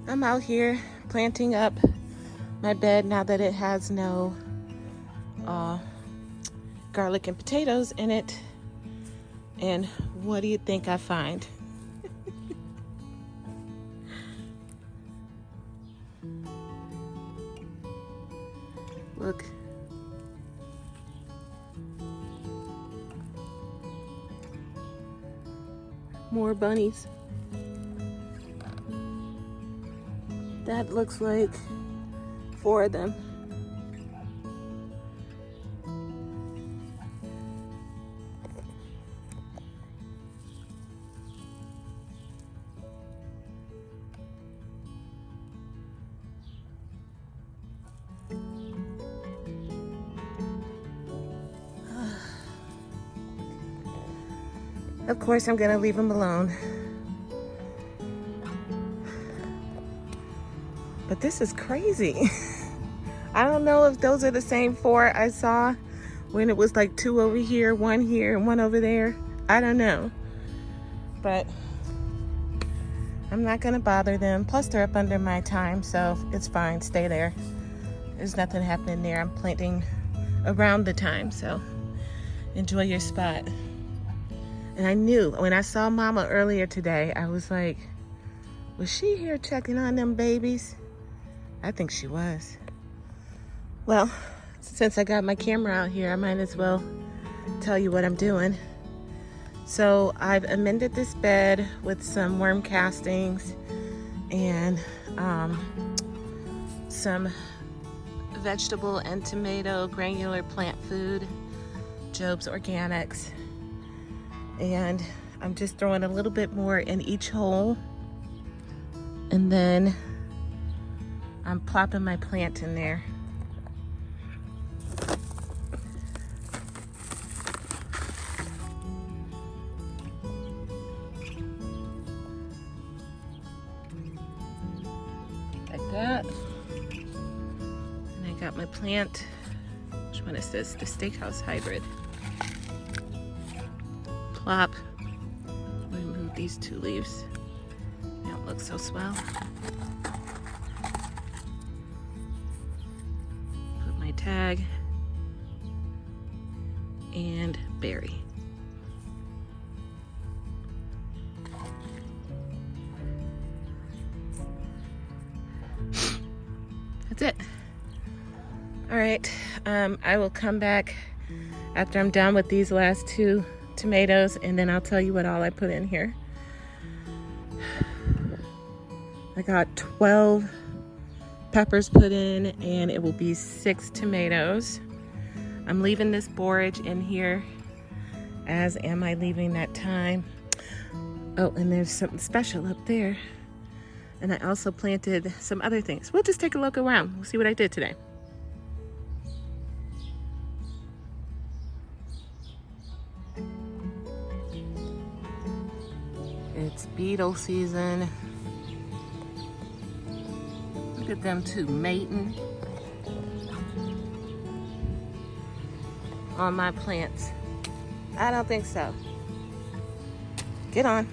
I'm out here planting up my bed now that it has no garlic and potatoes in it. And what do you think I find? Look. More bunnies. That looks like 4 of them. Of course, I'm gonna leave them alone. But this is crazy. I don't know if those are the same 4 I saw when it was like 2 over here, 1 here, and 1 over there. I don't know. But I'm not gonna bother them. Plus they're up under my time, so it's fine, stay there. There's nothing happening there. I'm planting around the time, so enjoy your spot. And I knew when I saw Mama earlier today, I was like, was she here checking on them babies? I think she was. Well, since I got my camera out here, I might as well tell you what I'm doing. So I've amended this bed with some worm castings and some vegetable and tomato granular plant food, Job's Organics. And I'm just throwing a little bit more in each hole. And then I'm plopping my plant in there. Like that. And I got my plant. Which one is this? The Steakhouse Hybrid. Plop. Remove these 2 leaves. They don't look so swell. Put my tag and berry. That's it. All right, I will come back after I'm done with these last 2 tomatoes, and then I'll tell you what all I put in here. I got 12 peppers put in, and it will be 6 tomatoes. I'm leaving this borage in here, as am I leaving that thyme. Oh, and there's something special up there. And I also planted some other things. We'll just take a look around. We'll see what I did today. It's beetle season. Look at them 2 mating on my plants. I don't think so. Get on.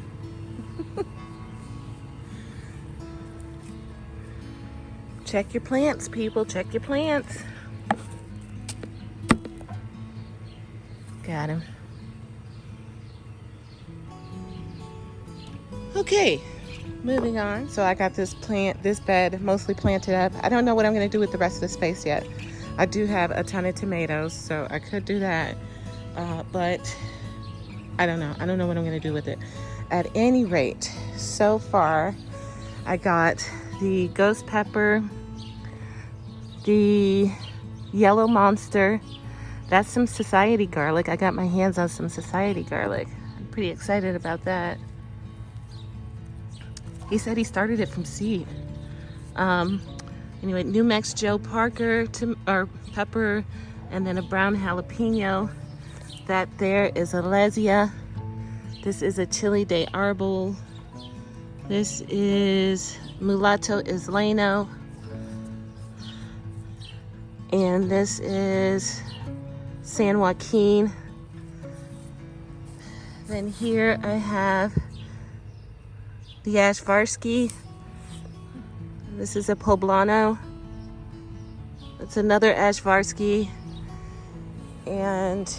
Check your plants, people. Check your plants. Got him. Okay, moving on. So I got this bed mostly planted up. I don't know what I'm gonna do with the rest of the space yet. I do have a ton of tomatoes, so I could do that, but I don't know. I don't know what I'm gonna do with it. At any rate, so far, I got the ghost pepper, the yellow monster. That's some society garlic. I got my hands on some society garlic. I'm pretty excited about that. He said he started it from seed. Anyway, New Mex Joe Parker pepper, and then a brown jalapeno. That there is a Lesia. This is a Chili de Arbol. This is Mulatto Isleno. And this is San Joaquin. Then here I have the Ashvarsky. This is a poblano. It's another Ashvarsky. And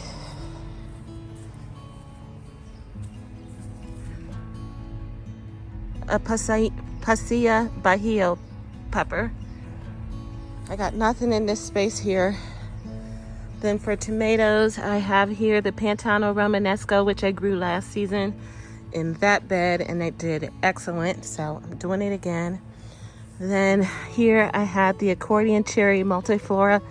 a Pasilla Bajío pepper. I got nothing in this space here. Then for tomatoes, I have here the Pantano Romanesco, which I grew last season in that bed, and it did excellent, so I'm doing it again. Then here I have the Accordion Cherry Multiflora.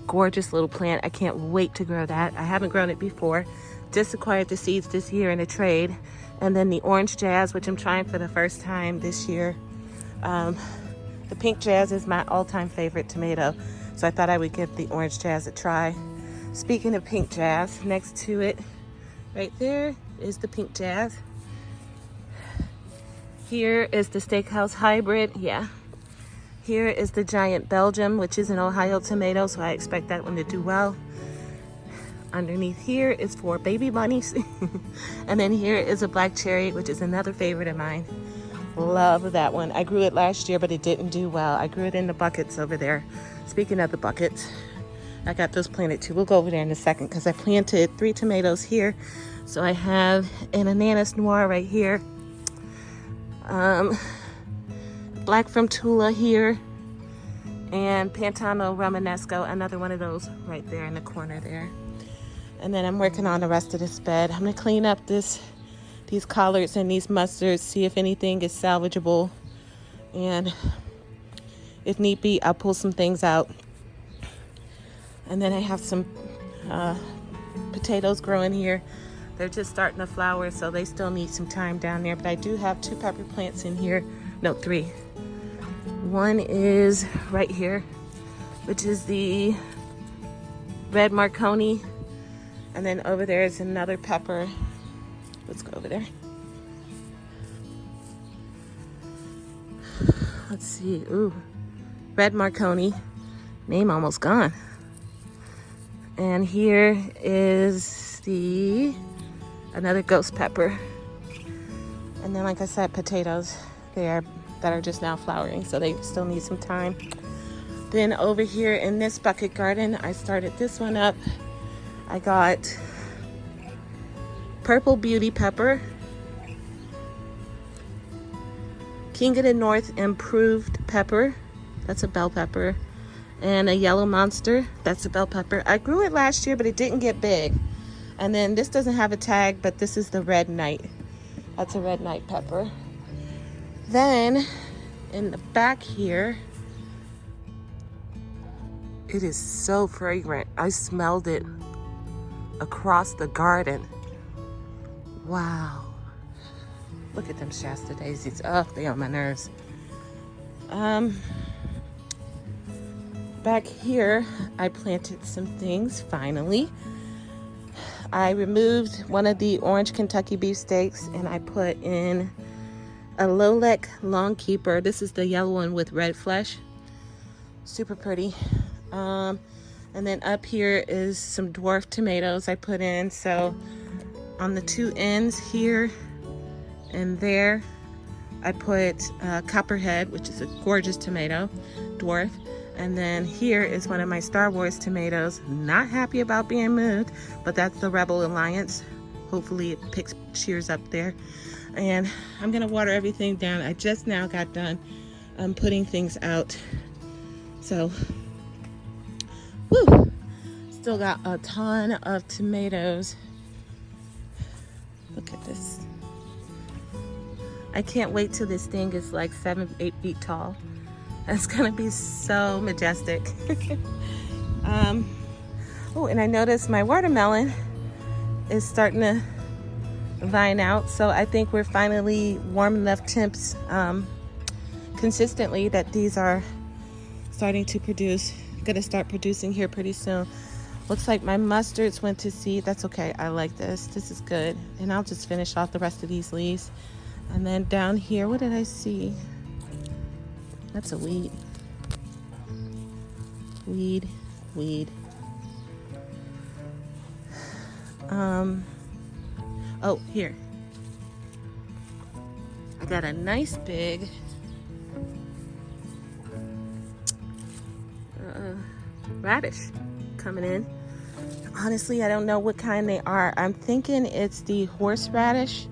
Gorgeous little plant. I can't wait to grow that. I haven't grown it before. Just acquired the seeds this year in a trade. And then the Orange Jazz, which I'm trying for the first time this year. The Pink Jazz is my all-time favorite tomato, so I thought I would give the Orange Jazz a try. Speaking of Pink Jazz, next to it, right there, is the Pink Jazz. Here is the Steakhouse Hybrid, yeah. Here is the Giant Belgium, which is an Ohio tomato, so I expect that one to do well. Underneath here is for baby bunnies. And then here is a Black Cherry, which is another favorite of mine. Love that one. I grew it last year, but it didn't do well. I grew it in the buckets over there. Speaking of the buckets, I got those planted too. We'll go over there in a second because I planted 3 tomatoes here. So I have an Ananas Noir right here. Black from Tula here. And Pantano Romanesco, another one of those right there in the corner there. And then I'm working on the rest of this bed. I'm gonna clean up these collards and these mustards, see if anything is salvageable. And if need be, I'll pull some things out. And then I have some potatoes growing here. They're just starting to flower, so they still need some time down there. But I do have 2 pepper plants in here. No, 3. One is right here, which is the red Marconi. And then over there is another pepper. Let's go over there. Let's see. Ooh, red Marconi. Name almost gone. And here is another ghost pepper. And then, like I said, potatoes there that are just now flowering, so they still need some time. Then over here in this bucket garden, I started this one up. I got purple beauty pepper, King of the North improved pepper, that's a bell pepper, and a yellow monster, that's a bell pepper. I grew it last year, but it didn't get big. And then this doesn't have a tag, but this is the red night. That's a red night pepper. Then in the back here, it is so fragrant. I smelled it across the garden. Wow. Look at them Shasta daisies. Oh, they on my nerves. Back here, I planted some things, finally. I removed one of the orange Kentucky beefsteaks and I put in a Lolek long keeper. This is the yellow one with red flesh. Super pretty. And then up here is some dwarf tomatoes I put in. So on the 2 ends here and there, I put Copperhead, which is a gorgeous tomato, dwarf. And then here is one of my Star Wars tomatoes. Not happy about being moved, but that's the Rebel Alliance. Hopefully it shears up there. And I'm gonna water everything down. I just now got done putting things out. So, woo! Still got a ton of tomatoes. Look at this. I can't wait till this thing is like 7-8 feet tall. That's gonna be so majestic. Oh, and I noticed my watermelon is starting to vine out. So I think we're finally warm enough temps consistently that these are starting to produce. Gonna start producing here pretty soon. Looks like my mustards went to seed. That's okay, I like this. This is good. And I'll just finish off the rest of these leaves. And then down here, what did I see? That's a weed. Weed. Oh, here. I got a nice big radish coming in. Honestly, I don't know what kind they are. I'm thinking it's the horseradish.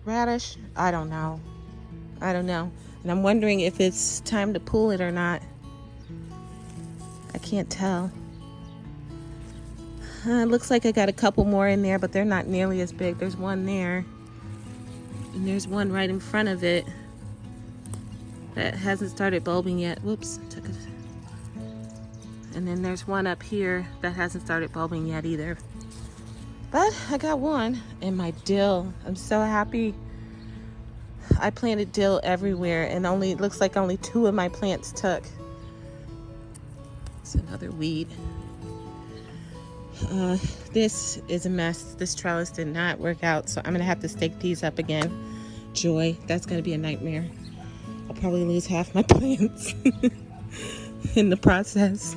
Radish? I don't know. And I'm wondering if it's time to pull it or not. I can't tell. It looks like I got a couple more in there, but they're not nearly as big. There's one there. And there's one right in front of it that hasn't started bulbing yet. Whoops, took it. And then there's one up here that hasn't started bulbing yet either. But I got one. And my dill, I'm so happy. I planted dill everywhere, and it looks like only 2 of my plants took. It's another weed. This is a mess. This trellis did not work out, so I'm gonna have to stake these up again. Joy, that's gonna be a nightmare. I'll probably lose half my plants in the process.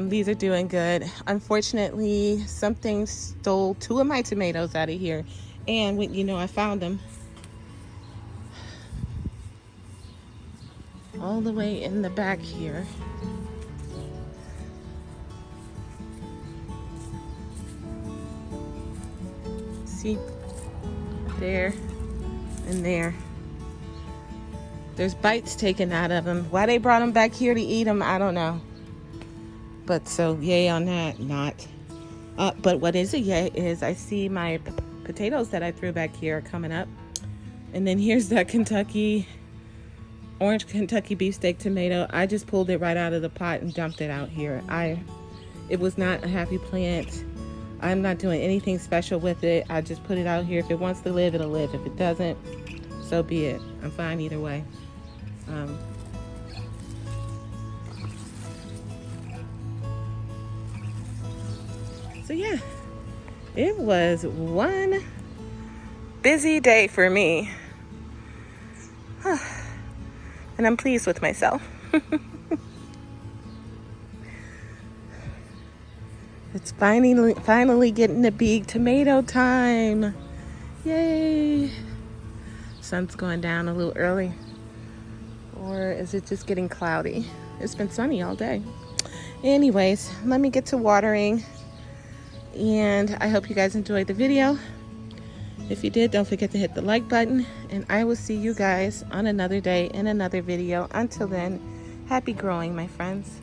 These are doing good. Unfortunately, something stole 2 of my tomatoes out of here, and I found them all the way in the back here. See, there and there. There's bites taken out of them. Why they brought them back here to eat them, I don't know. But so yay on that, not. But what is a yay is I see my potatoes that I threw back here are coming up. And then here's that orange Kentucky beefsteak tomato. I just pulled it right out of the pot and dumped it out here. It was not a happy plant. I'm not doing anything special with it. I just put it out here. If it wants to live, it'll live. If it doesn't, so be it. I'm fine either way. So yeah, it was one busy day for me. And I'm pleased with myself. It's finally getting to be tomato time. Yay. Sun's going down a little early. Or is it just getting cloudy? It's been sunny all day. Anyways, let me get to watering. And I hope you guys enjoyed the video. If you did, don't forget to hit the like button. And I will see you guys on another day in another video. Until then, happy growing, my friends.